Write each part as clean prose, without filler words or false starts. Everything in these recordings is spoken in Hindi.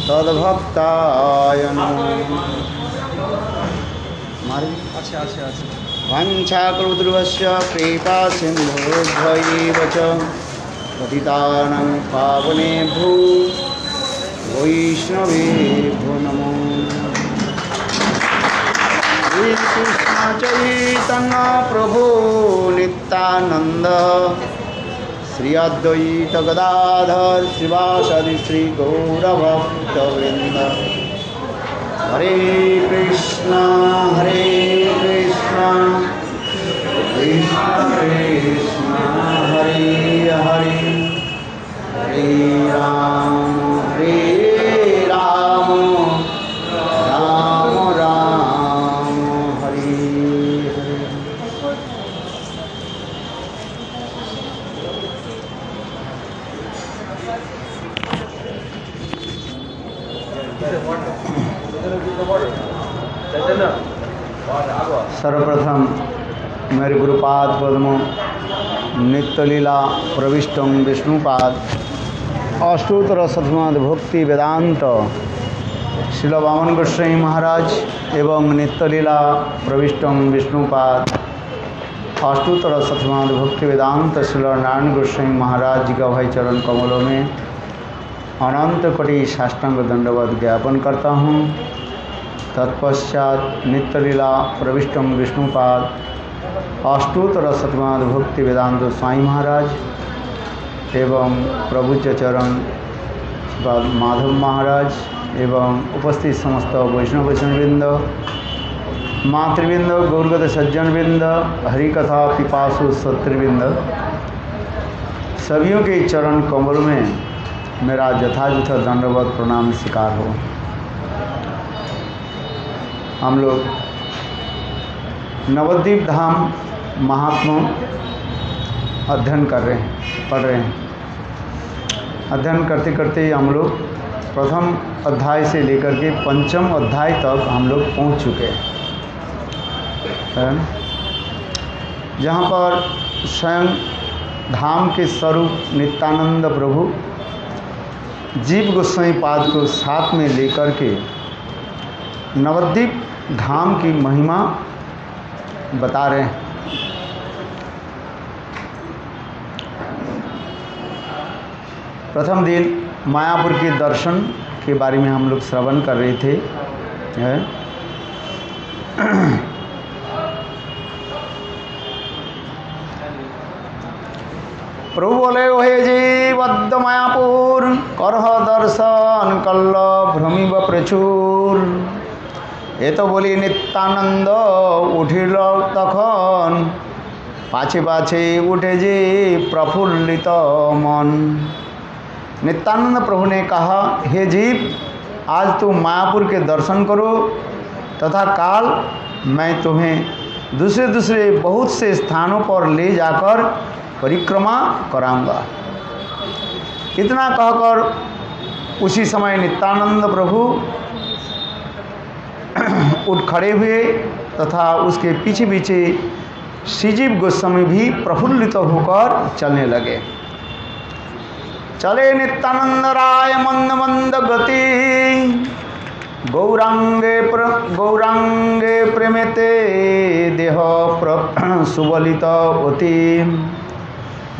तद्भक्ताय नमो। वंशाकल्पतरुभ्यश्च कृपा सिन्धुभ्यैव च पतितानां पावनेभ्यो वैष्णवेभ्यो नमो। श्रीकृष्ण चैतन्य प्रभु नित्यानंद श्री अद्वैत गदाधर श्रीवासादि श्री गौरभक्तवृंद। हरे कृष्ण कृष्ण कृष्ण हरे हरे, हरे राम राम राम हरे हरे। सर्वप्रथम मेरे गुरुपाद पद्मों नित्यलीला प्रविष्टं विष्णुपाद अष्टोत्तर शतनाथ भक्ति वेदांत श्रील वामन गोस्वामी महाराज एवं नित्यलीला प्रविष्टं विष्णुपाद अष्टोत्तर शतनाथ भक्ति वेदांत श्रील नारायण गोस्वामी महाराज जी का भाई चरण कमलों में अनंत कोटि साष्टांग दंडवत ज्ञापन करता हूँ। तत्पश्चात नित्यलीला प्रविष्टम विष्णुपाद अष्टोत्तर शतनाथ भक्ति वेदांत स्वामी महाराज एवं प्रभुज चरण माधव महाराज एवं उपस्थित समस्त वैष्णव वैष्णववृंद, मातृवृंद, गौरगत सज्जनवृंद, हरिकथा पिपासु सत्रवृंद, सभियों के चरण कमल में मेरा यथायथ दंडवत प्रणाम स्वीकार हो। हम लोग नवद्वीप धाम महात्मा अध्ययन कर रहे हैं, पढ़ रहे हैं। अध्ययन करते करते हम लोग प्रथम अध्याय से लेकर के पंचम अध्याय तक हम लोग पहुंच चुके हैं, जहाँ पर स्वयं धाम के स्वरूप नित्यानंद प्रभु जीव गोस्वामी पाद को साथ में लेकर के नवद्वीप धाम की महिमा बता रहे हैं। प्रथम दिन मायापुर के दर्शन के बारे में हम लोग श्रवण कर रहे थे। प्रभु बोले हे जीवद्द मायापुर करह दर्शन कल्ल भ्रमिव प्रचुर। ये तो बोली नित्यानंद उठिल तखन पाछे पाछे उठे जी प्रफुल्लित मन। नित्यानंद प्रभु ने कहा, हे जीव, आज तुम मायापुर के दर्शन करो तथा काल मैं तुम्हें दूसरे दूसरे बहुत से स्थानों पर ले जाकर परिक्रमा कराऊंगा। इतना कहकर उसी समय नित्यानंद प्रभु उठ खड़े हुए तथा उसके पीछे पीछे श्रीजीव गोस्वामी भी प्रफुल्लित होकर चलने लगे। चले नित्यानंद राय मंद मंद गति गौरांगे प्रेमेते देह सुबलित अति।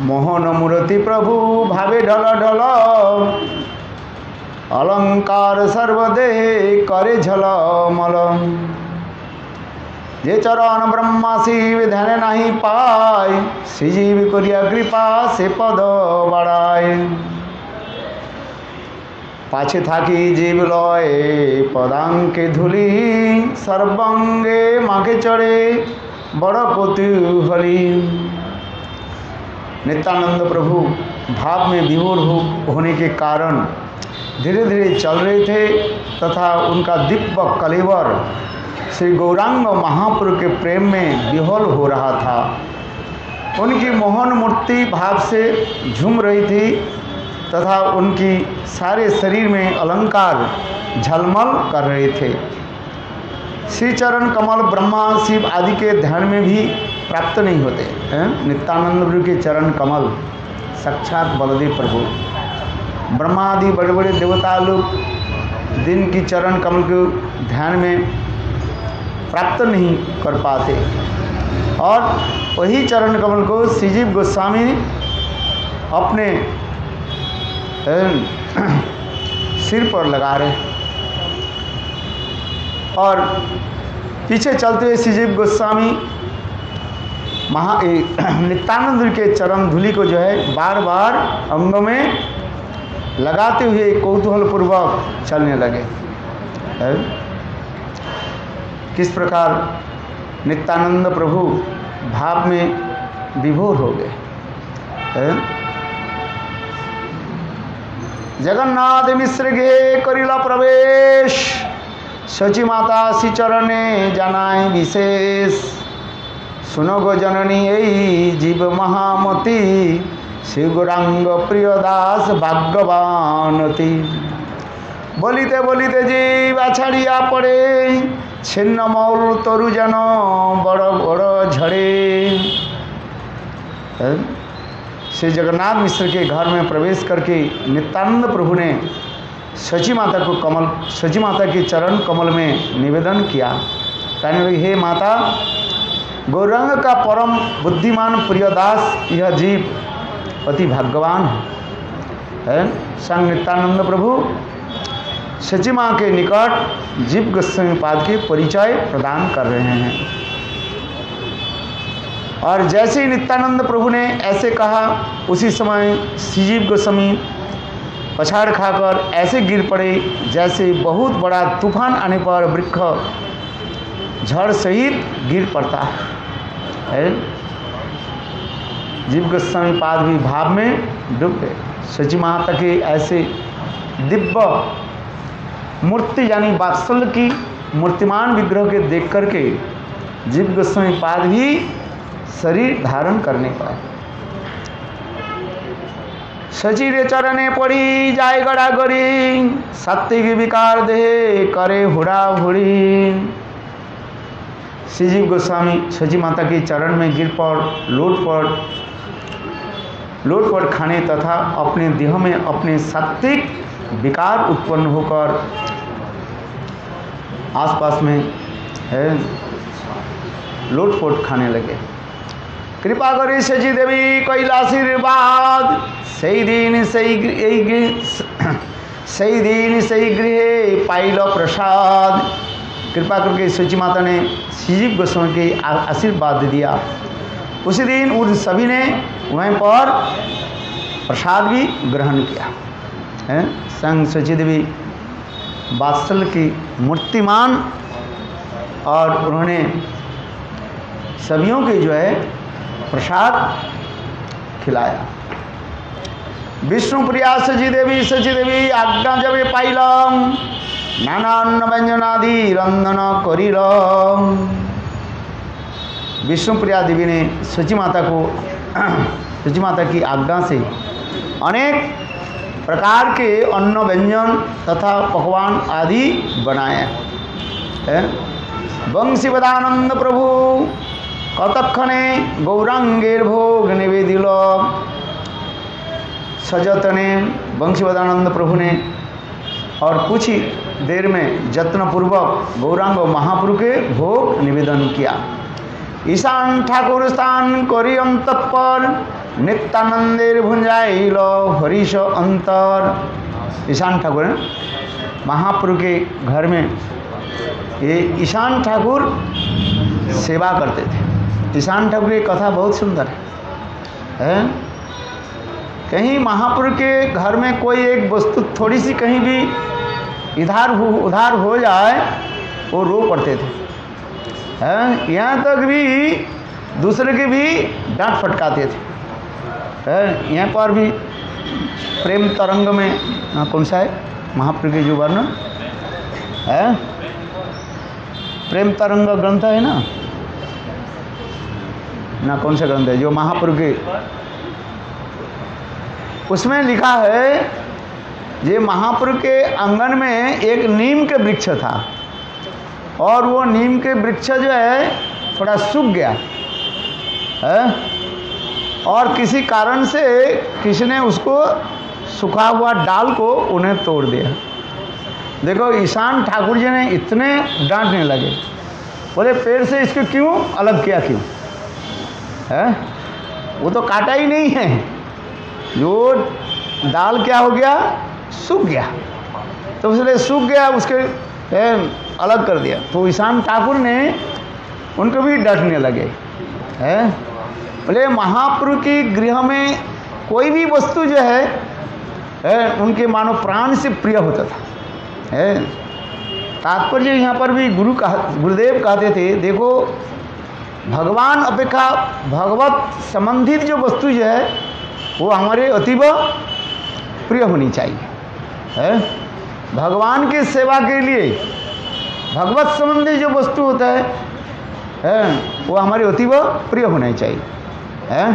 मोहन मूर्ति प्रभु भावे ढल ढल अलंकार सर्वदेह करे झलमल। जे चरण ब्रह्मा शिव ध्यान नहीं पाए श्रीजीव करिया कृपा से पद बढ़ाए। पाछे थाकी जीव लय पदांके धूलि सर्वांगे माखे चढ़े बड़ कौतूहली। नित्यानंद प्रभु भाव में विभोर होने के कारण धीरे धीरे चल रहे थे तथा उनका दिव्य कलेवर श्री गौरांग महाप्रभु के प्रेम में विह्वल हो रहा था। उनकी मोहन मूर्ति भाव से झूम रही थी तथा उनकी सारे शरीर में अलंकार झलमल कर रहे थे। श्री चरण कमल ब्रह्मा शिव आदि के ध्यान में भी प्राप्त नहीं होते हैं। नित्यानंद प्रभु के चरण कमल साक्षात बलदेव प्रभु। ब्रह्मा आदि बड़े बड़े देवता लोग दिन की चरण कमल को ध्यान में प्राप्त नहीं कर पाते, और वही चरण कमल को श्रीजीव गोस्वामी अपने सिर पर लगा रहे, और पीछे चलते हुए श्रीजीव गोस्वामी नित्यानंद के चरण धूलि को जो है बार बार अंग में लगाते हुए कौतूहल पूर्वक चलने लगे। किस प्रकार नित्यानंद प्रभु भाव में विभोर हो गए। जगन्नाथ मिश्र गे करिला प्रवेश, शची माता श्री चरणे जानाय विशेष। सुनो गो जननी यही जीव महामती, श्री गौरांग प्रियदास भाग्यवानती। बोलिते बोलिते जीव छाड़िया पड़े, छिन्न मौल तरु जन बड़ बड़ झड़े। श्री जगन्नाथ मिश्र के घर में प्रवेश करके नित्यानंद प्रभु ने शची माता के चरण कमल में निवेदन किया। कहने लगे, हे माता, गौरांग का परम बुद्धिमान प्रियदास यह जीव अति भाग्यवान है। संग नित्यानंद प्रभु शची माँ के निकट जीव गोस्वामी पाद के परिचय प्रदान कर रहे हैं। और जैसे ही नित्यानंद प्रभु ने ऐसे कहा, उसी समय श्रीजीव गोस्वामी पछाड़ खाकर ऐसे गिर पड़े जैसे बहुत बड़ा तूफान आने पर वृक्ष झड़ सहित गिर पड़ता है। जीव गोस्वामी पाद भी भाव में डूब गए। शची माता के ऐसे दिव्य मूर्ति यानी वात्सल्य की मूर्तिमान विग्रह के देख करके जीव गोस्वामी पाद भी शरीर धारण करने पाए। शची रे चरणे पड़ी जाए गड़ा गड़ी, सात्विक विकार दे करे हुड़ा हुड़ी। श्रीजीव गोस्वामी शची माता के चरण में गिर पड़ लोटपट खाने तथा अपने देह में अपने सात्विक विकार उत्पन्न होकर आसपास में है लोटपोट खाने लगे। कृपा करी शची देवी कैलाशीर्वाद, सही दिन सही गृह पाइल प्रसाद। कृपा करके शची माता ने श्रीजीव गोस्वामी के आशीर्वाद दिया। उसी दिन उन सभी ने वहीं पर प्रसाद भी ग्रहण किया है। संग शची देवी वात्सल्य की मूर्तिमान, और उन्होंने सभियों के जो है प्रसाद खिलाया। विष्णु प्रिया शची देवी आज्ञा जब पाइलम, नाना अन्न व्यंजनादि रंधन करिलम। विष्णु प्रिया देवी ने शची माता की आज्ञा से अनेक प्रकार के अन्न व्यंजन तथा पकवान आदि बनाए। वंशीवदानंद प्रभु कतक्षणे गौरांगेर भोग निवेदिल। सजतने वंशीवदानंद प्रभु ने और कुछ ही देर में जत्नपूर्वक गौरांग महाप्रभु के भोग निवेदन किया। ईशान ठाकुर स्थान करियम तत्पर, नित्यानंदेर भुंजाइल हरीश अंतर। ईशान ठाकुर महाप्रभु के घर में ये ईशान ठाकुर सेवा करते थे। ईशान ठाकुर की कथा बहुत सुंदर है। कहीं महाप्रभु के घर में कोई एक वस्तु थोड़ी सी कहीं भी उधार हो जाए, वो रो पड़ते थे। यहाँ तक भी दूसरे के भी डांट फटकाते थे। यहाँ पर भी प्रेम तरंग में कौन सा है महाप्रभु के जो वर्णन है, प्रेम तरंग ग्रंथ है ना कौन सा ग्रंथ है जो महाप्रभु के, उसमें लिखा है ये महाप्रभु के आंगन में एक नीम के वृक्ष था, और वो नीम के वृक्ष जो है थोड़ा सूख गया है। और किसी कारण से किसी ने उसको सूखा हुआ डाल को उन्हें तोड़ दिया। देखो ईशान ठाकुर जी ने इतने डांटने लगे, बोले पेड़ से इसको क्यों अलग किया, क्यों है, वो तो काटा ही नहीं है, जो डाल क्या हो गया, सूख गया, तो इसलिए सूख गया, उसके अलग कर दिया। तो ईशान ठाकुर ने उनको भी डरने लगे है। बोले महाप्रभु की गृह में कोई भी वस्तु जो है उनके मानो प्राण से प्रिय होता था है। तात्पर्य यहाँ पर भी गुरुदेव कहते थे, देखो भगवान अपेक्षा भगवत संबंधित जो वस्तु जो है वो हमारे अतीव प्रिय होनी चाहिए है। भगवान की सेवा के लिए भगवत संबंधी जो वस्तु होता है वो हमारे अतीव प्रिय होना चाहिए है।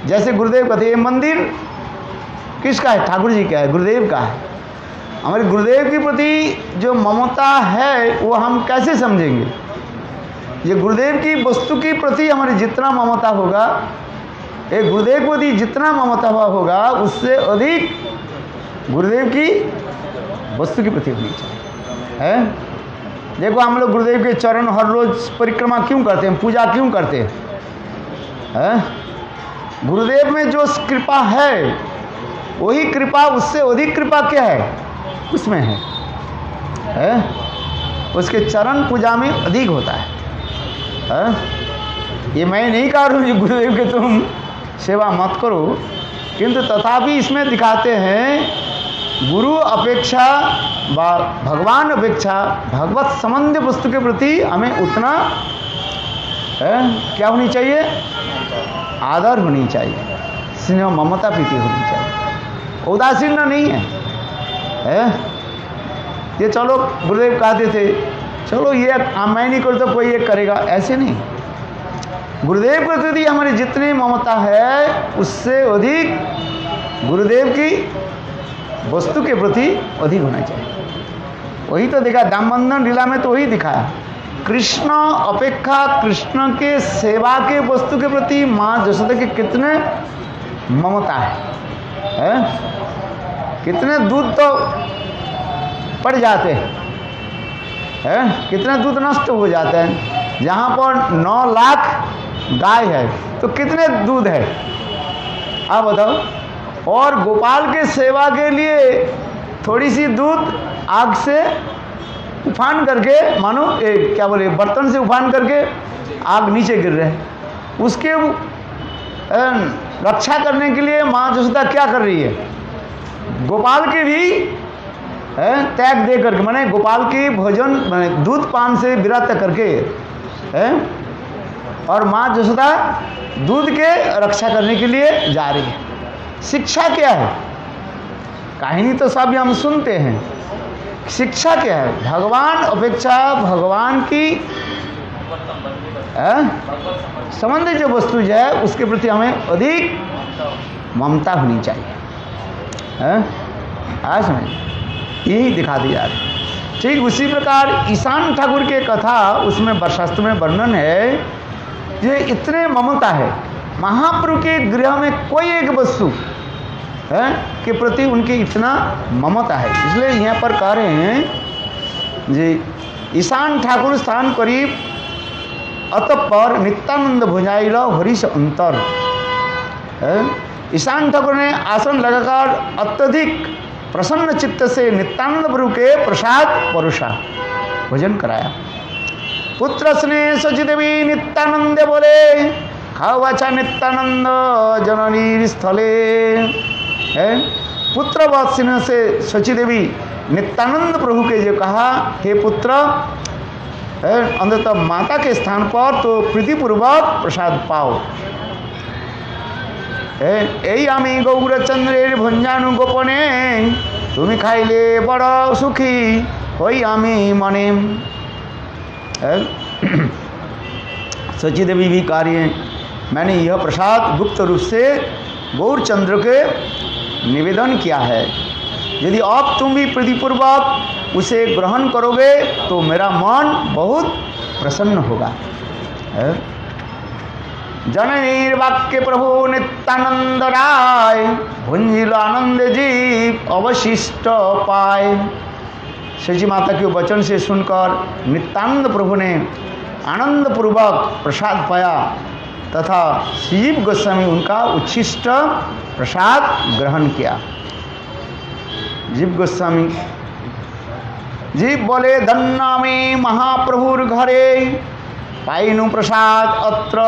जैसे गुरुदेव कहते हैं, मंदिर किसका है, ठाकुर जी का है, गुरुदेव का है। हमारे गुरुदेव के प्रति जो ममता है वो हम कैसे समझेंगे। ये गुरुदेव की वस्तु के प्रति हमारी जितना ममता होगा, एक गुरुदेव के प्रति जितना ममता होगा, उससे अधिक गुरुदेव की वस्तु के प्रति होनी चाहिए है। देखो हम लोग गुरुदेव के चरण हर रोज परिक्रमा क्यों करते हैं, पूजा क्यों करते हैं? गुरुदेव में जो कृपा है वही कृपा, उससे अधिक कृपा क्या है उसमें है? उसके चरण पूजा में अधिक होता है। ये मैं नहीं कह रहा हूँ गुरुदेव के तुम सेवा मत करो, किंतु तथापि इसमें दिखाते हैं गुरु अपेक्षा भगवान अपेक्षा भगवत संबंध वस्तु के प्रति हमें उतना क्या होनी चाहिए, आदर होनी चाहिए, स्नेह ममता प्रीति होनी चाहिए, उदासीन नहीं है। ये चलो गुरुदेव कहते थे चलो ये मैं नहीं कर तो कोई ये करेगा, ऐसे नहीं। गुरुदेव के प्रति हमारी जितनी ममता है उससे अधिक गुरुदेव की वस्तु के प्रति अधिक होना चाहिए। वही तो देखा दामबंधन लीला में, तो वही दिखाया कृष्ण अपेक्षा कृष्ण के सेवा के वस्तु के प्रति माँ यशोदा के कितने ममता है? कितने दूध तो पड़ जाते हैं, कितने दूध नष्ट हो जाते हैं। जहाँ पर 9 लाख गाय है तो कितने दूध है आप बताओ। और गोपाल के सेवा के लिए थोड़ी सी दूध आग से उफान करके, मानो क्या बोले बर्तन से उफान करके आग नीचे गिर रहे हैं, उसके रक्षा करने के लिए माँ यशोदा क्या कर रही है, गोपाल के भी त्याग दे करके, माने गोपाल की भोजन माने दूध पान से विरत करके और माँ यशोदा दूध के रक्षा करने के लिए जा रही है। शिक्षा क्या है? कहानी तो सब हम सुनते हैं, शिक्षा क्या है? भगवान अपेक्षा भगवान की संबंधित जो वस्तु जो है उसके प्रति हमें अधिक ममता होनी चाहिए। आज समझ यही दिखा दिया जाए। ठीक उसी प्रकार ईशान ठाकुर की कथा उसमें शास्त्र में वर्णन है, जो इतने ममता है महाप्रभु के गृह में कोई एक वस्तु है के प्रति उनकी इतना ममता है। इसलिए यहाँ पर कह रहे हैं जी ईशान ठाकुर स्थान करीब अतपर नित्यानंद भुजाइल हरीश अंतर। ईशान ठाकुर ने आसन लगाकर अत्यधिक प्रसन्न चित्त से नित्यानंद प्रभु के प्रसाद परोसा, भोजन कराया। पुत्र स्नेह सचिदेवी नित्यानंद बोले खावाचा नित्यानंद जननी स्थले। पुत्र वात्सल्य से सची देवी नित्यानंद प्रभु के जो कहा, हे पुत्र अंततः माता के स्थान पर तो प्रीतिपूर्वक प्रसाद पाओ। এই আমি গৌরচন্দ্রের ভঞ্জানু গোপনে তুমি খাইলে বড় সুখী হই আমি মনে। सची देवी भी कार्य मैंने यह प्रसाद गुप्त रूप से गौरचंद्र के निवेदन किया है। यदि आप तुम भी प्रीतिपूर्वक उसे ग्रहण करोगे तो मेरा मन बहुत प्रसन्न होगा। जननीर वाक्य प्रभु नित्यानंद राय, भुंजिल आनंद जीव अवशिष्ट पाए। सची माता के वचन से सुनकर नित्यानंद प्रभु ने आनंद पूर्वक प्रसाद पाया तथा जीव गोस्वामी उनका उच्छिष्ट प्रसाद ग्रहण किया। जीव गोस्वामी जीव बोले धन्ना में महाप्रभुर घरे पाइनु प्रसाद अत्र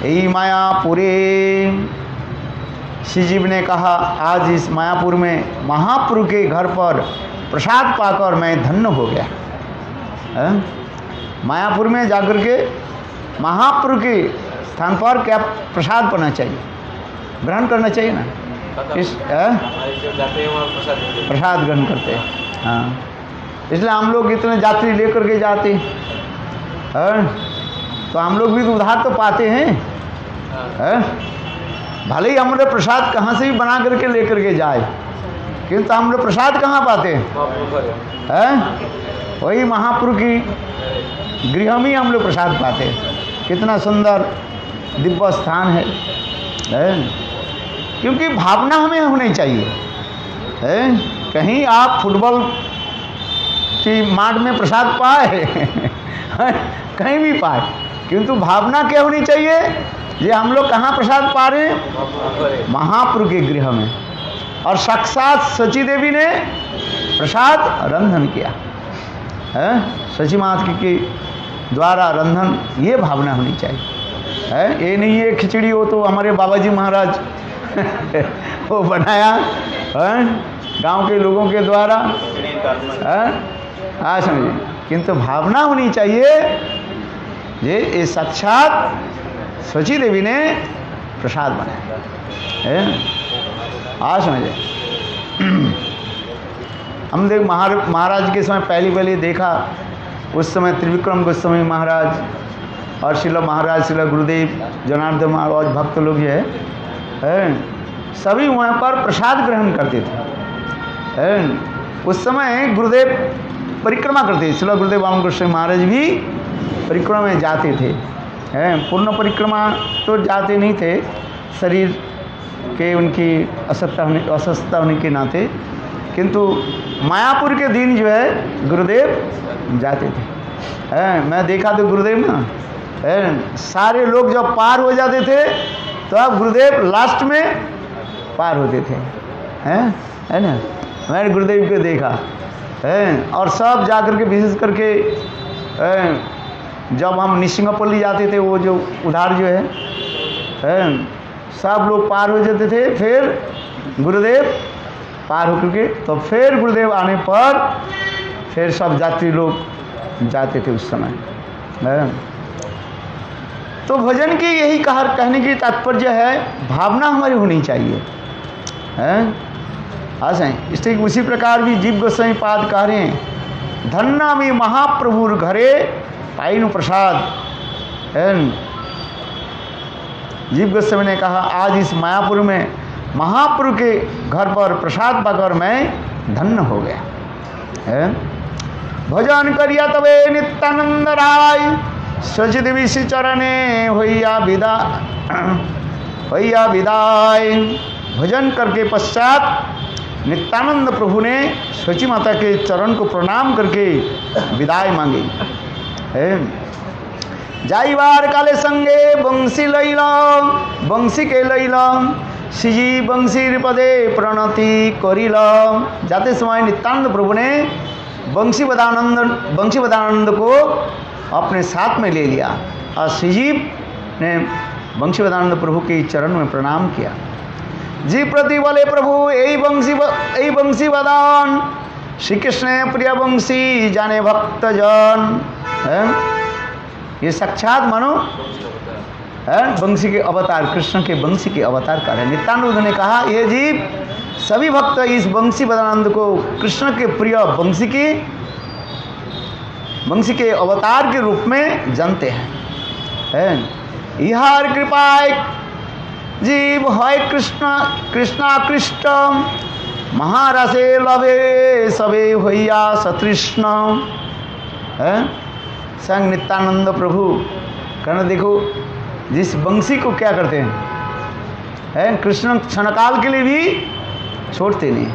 यही मायापुरे। श्री जीव ने कहा आज इस मायापुर में महाप्रभु के घर पर प्रसाद पाकर मैं धन्य हो गया। मायापुर में जाकर के महाप्रभु के स्थान पर क्या प्रसाद पाना चाहिए, ग्रहण करना चाहिए ना। इस प्रसाद ग्रहण करते हैं। हाँ, इसलिए हम लोग इतने यात्री लेकर के जाते हैं, तो हम लोग भी उधार तो पाते हैं। भले ही हमारे प्रसाद कहाँ से भी बना करके लेकर के जाए, किंतु हम लोग प्रसाद कहाँ पाते हैं? वही महाप्रभु की गृह में हम लोग प्रसाद पाते हैं। कितना सुंदर दिव्य स्थान है, क्योंकि भावना हमें होनी चाहिए। कहीं आप फुटबॉल की माठ में प्रसाद पाए कहीं भी पाए, किंतु भावना क्या होनी चाहिए? ये हम लोग कहाँ प्रसाद पा रहे हैं? महाप्रभु के गृह में। और साक्षात सची देवी ने प्रसाद रंधन किया है, सची माता के द्वारा रंधन, ये भावना होनी चाहिए है। ये नहीं है खिचड़ी हो तो हमारे बाबा जी महाराज वो बनाया गांव के लोगों के द्वारा, हाँ समझिए। किंतु भावना होनी चाहिए ये साक्षात सची देवी ने प्रसाद बनाया है। हाँ समझिए। हम देख महाराज के समय पहली देखा, उस समय त्रिविक्रम गोस्वामी महाराज और शिला महाराज, शिला गुरुदेव, जनार्दन महाराज, भक्त लोग ये है सभी वहाँ पर प्रसाद ग्रहण करते थे। उस समय गुरुदेव परिक्रमा करते थे, शिला गुरुदेव वामन गोस्वामी महाराज भी परिक्रमा में जाते थे। पूर्ण परिक्रमा तो जाते नहीं थे, शरीर के उनकी अस्वस्थता होने के नाते, किंतु मायापुर के दिन जो है गुरुदेव जाते थे। मैं देखा तो गुरुदेव ना सारे लोग जब पार हो जाते थे तो अब गुरुदेव लास्ट में पार होते थे, है ना। मैंने गुरुदेव को देखा और सब जाकर के विशेष करके जब हम निसिंगापल्ली जाते थे, वो जो उधार जो है सब लोग पार हो जाते थे, फिर गुरुदेव पार होकर के तो फिर गुरुदेव आने पर फिर सब यात्री लोग जाते थे उस समय। तो भजन की यही कहने की तात्पर्य है, भावना हमारी होनी चाहिए। हाँ सही। इसलिए उसी प्रकार भी जीव गोस्वामी पाद कह रहे हैं, धन्ना में महाप्रभुर घरे पाइनु प्रसाद। जीव गोस्वामी ने कहा आज इस मायापुर में महाप्रभु के घर पर प्रसाद पाकर मैं धन्य हो गया। भजन करिया तबे नित्यानंद राय, सचिद विषि चरणे होइया विदाय। भजन करके पश्चात नित्यानंद प्रभु ने सची माता के चरण को प्रणाम करके विदाई मांगी। जाइवार काले संगे बंसी लैला, बंसी के लैला श्रीजी बंशीर पदे प्रणति करिला। जाते समय नित्यानंद प्रभु ने बंशी बदानंद को अपने साथ में ले लिया और श्रीजीव ने बंशी बदानंद प्रभु के चरण में प्रणाम किया। जी प्रति बोले प्रभु यही बंशी बदान, श्री कृष्ण प्रिय बंशी जाने भक्त जन। ये साक्षात मानो बंशी के अवतार, कृष्ण के बंशी के अवतार का है। नित्यानंद ने कहा ये जीव सभी भक्त इस बंशी बदानंद को कृष्ण के प्रिय बंशी के अवतार के रूप में जानते हैं। इहार कृपाय जीव है कृष्णा कृष्ण, महारसे लभे सबे होइया सतृष्ण। संग नित्यानंद प्रभु कहना देखो जिस बंसी को क्या करते हैं, कृष्ण क्षणकाल के लिए भी छोड़ते नहीं।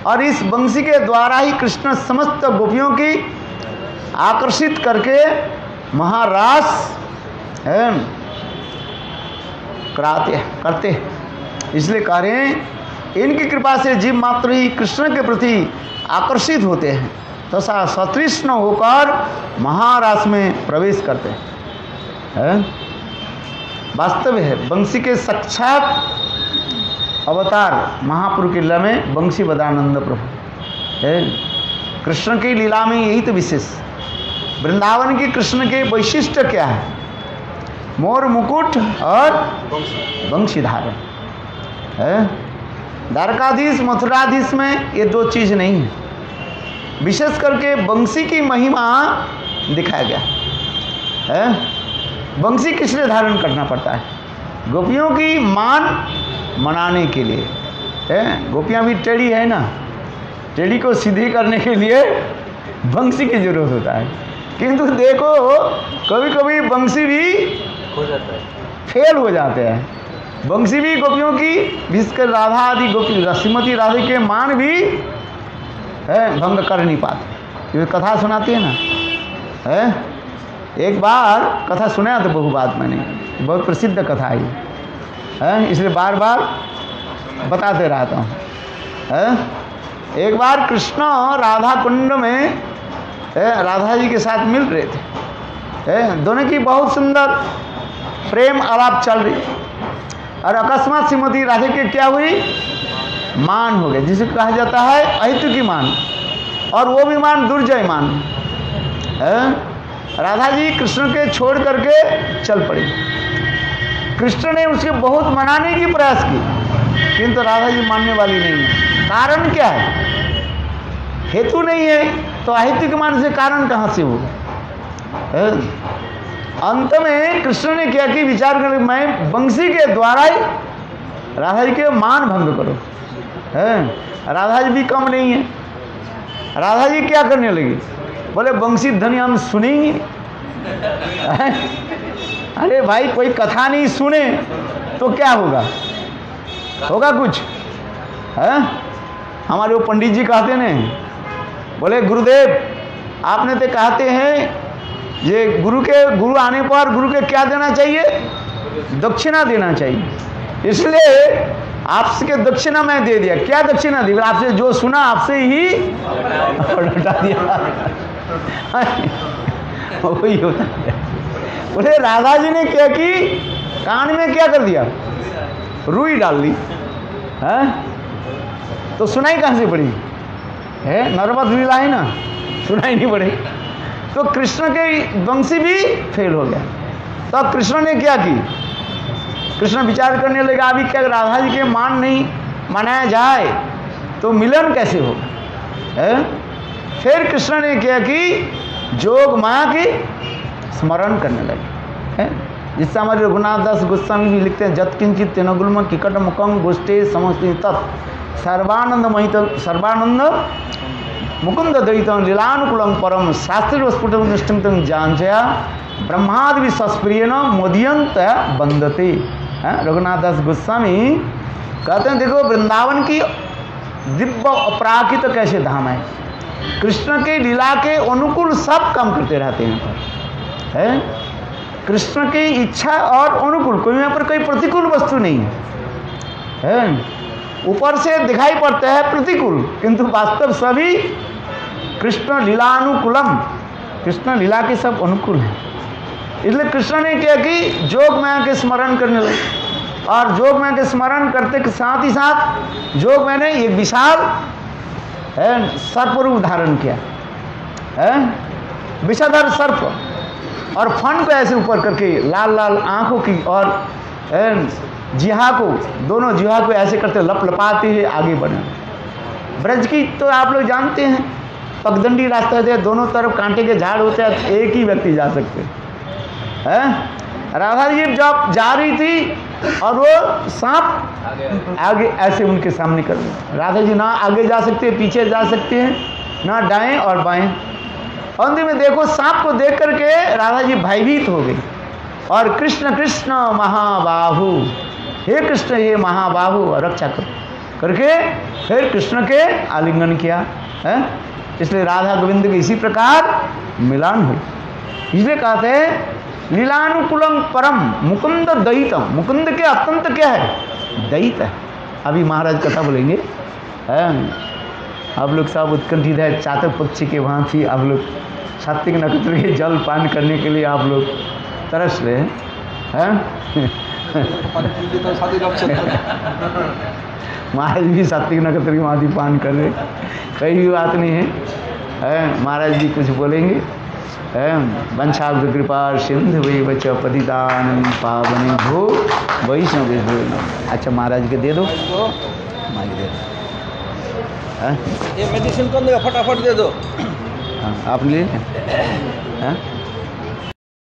और इस बंसी के द्वारा ही कृष्ण समस्त गोपियों की आकर्षित करके महारास करते। इसलिए कह रहे हैं इनकी कृपा से जीव मात्र ही कृष्ण के प्रति आकर्षित होते हैं, तो सतृष्ण होकर महारास में प्रवेश करते हैं। वास्तव है बंसी के साक्षात अवतार महाप्रभु की लीला में बंसी बदानंद प्रभु है। कृष्ण की लीला में यही तो विशेष, वृंदावन की कृष्ण के वैशिष्ट्य क्या है, मोर मुकुट और बंशी धारण है। द्वारकाधीश मथुराधीश में ये दो चीज नहीं है। विशेष करके बंसी की महिमा दिखाया गया है। बंसी किस लिए धारण करना पड़ता है? गोपियों की मान मनाने के लिए है। गोपियां भी टेढ़ी है ना, टेढ़ी को सीधी करने के लिए बंसी की जरूरत होता है। किंतु देखो कभी कभी बंसी भी हो जाता है, फेल हो जाते हैं। बंसी भी गोपियों की, विशेषकर राधा आदि गोपी श्रीमती राधा के मान भी भंग कर नहीं पाते। ये कथा सुनाती है ना है। एक बार कथा सुना तो बहुबात मैंने, बहुत प्रसिद्ध कथा है, इसलिए बार बार बताते रहता हूँ। एक बार कृष्ण राधा कुंड में राधा जी के साथ मिल रहे थे। दोनों की बहुत सुंदर प्रेम आलाप चल रही, और अकस्मात श्रीमती राधा के क्या हुई, मान हो गए, जिसे कहा जाता है अहितु की मान, और वो भी मान दुर्जय मान है। राधा जी कृष्ण के छोड़ करके चल पड़ी। कृष्ण ने उसके बहुत मनाने की प्रयास की, किंतु राधा जी मानने वाली नहीं है। कारण क्या है? हेतु नहीं है, तो अहितु के मान से कारण कहाँ से होगा? अंत में कृष्ण ने क्या कि विचार कर, मैं बंसी के द्वारा ही राधा जी के मान भंग करो। राधा जी भी कम नहीं है। राधा जी क्या करने लगी, बोले बंसी ध्वनि हम सुनेंगे। अरे भाई कोई कथा नहीं सुने तो क्या होगा, होगा कुछ है? हमारे वो पंडित जी कहते ने, बोले गुरुदेव आपने तो कहते हैं ये गुरु आने पर गुरु के क्या देना चाहिए, दक्षिणा देना चाहिए। इसलिए आपसे दक्षिणा मैं दे दिया। क्या दक्षिणा दी? आपसे जो सुना आपसे ही हटा दिया। वही होता है। बोले राधा जी ने क्या की, कान में क्या कर दिया, रुई डाल दी है। तो सुनाई कहाँ से पड़ी है? नर्मद लीला है ना, सुनाई नहीं पड़ी। तो कृष्ण के बंसी भी फेल हो गया। तो अब कृष्ण ने क्या की, कृष्ण विचार करने लगा अभी क्या राधा जी के मान नहीं मनाया जाए तो मिलन कैसे होगा। फिर कृष्ण ने क्या कि जोग माया की स्मरण करने लगे। जिससे हमारे रघुनाथ दास गोस्वामी भी लिखते हैं, जत किंचित तेनगुल्म किकट मुखम गोष्ठे समस्थित सर्वानंद महित सर्वानंद मुकुंद दयितं लीलानुकूलम परम शास्त्री स्फुटम निष्ठितं जांचया ब्रह्मादि सस्प्रियन मोदियंत बंदते। रघुनाथ दास गोस्वामी कहते हैं देखो वृंदावन की दिव्य अपराकित कैसे धाम है। कृष्ण के लीला के अनुकूल सब काम करते रहते हैं। कृष्ण की इच्छा और अनुकूल, कोई यहाँ पर कोई प्रतिकूल वस्तु नहीं है। ऊपर से दिखाई पड़ते हैं प्रतिकूल, किंतु वास्तव सभी कृष्ण लीलानुकूलम, कृष्ण लीला के सब अनुकूल हैं। इसलिए कृष्ण ने क्या कि जोग माया के स्मरण करने लगे, और जोग माया के स्मरण करते के साथ ही साथ जोग माया ने एक विशाल सर्प रूप धारण किया है, विषधर सर्प, और फन को ऐसे ऊपर करके लाल लाल आंखों की और जिहा को, दोनों जिहा को ऐसे करते लपलपाते हुए आगे बढ़े। ब्रज की तो आप लोग जानते हैं पगडंडी रास्ता है, दोनों तरफ कांटे के झाड़ होते हैं, एक ही व्यक्ति जा सकते हैं। राधा जी जब जा रही थी और वो सांप आगे ऐसे उनके सामने कर दिया। राधा जी ना आगे जा सकते हैं, पीछे जा सकते हैं, ना दाएं और बाएं। अंत में देखो सांप को देख करके राधा जी भयभीत हो गई। और कृष्ण कृष्ण महाबाहु, हे कृष्ण ये महाबाहु रक्षा करो करके फिर कृष्ण के आलिंगन किया है। इसलिए राधा गोविंद के इसी प्रकार मिलान हुई। इसलिए कहते हैं लीलानुकूलम परम मुकुंद दयितम, मुकुंद के अत्यंत क्या है, दयित है। अभी महाराज कथा बोलेंगे, आप लोग सब उत्कंठित है, चातक पक्षी के भांति आप लोग सात्विक नक्षत्र के जल पान करने के लिए आप लोग तरस रहे हैं। महाराज भी सात्विक नक्षत्र की भांति पान कर रहे, कहीं भी बात नहीं है। महाराज जी कुछ बोलेंगे, वंशा कृपा सिंधु वही बच पतितान पावनी भो वैष्णव। अच्छा महाराज के दे दो, माइक दे दो। ये मेडिसिन कौन देगा, फटाफट दे दो। हाँ आप ले।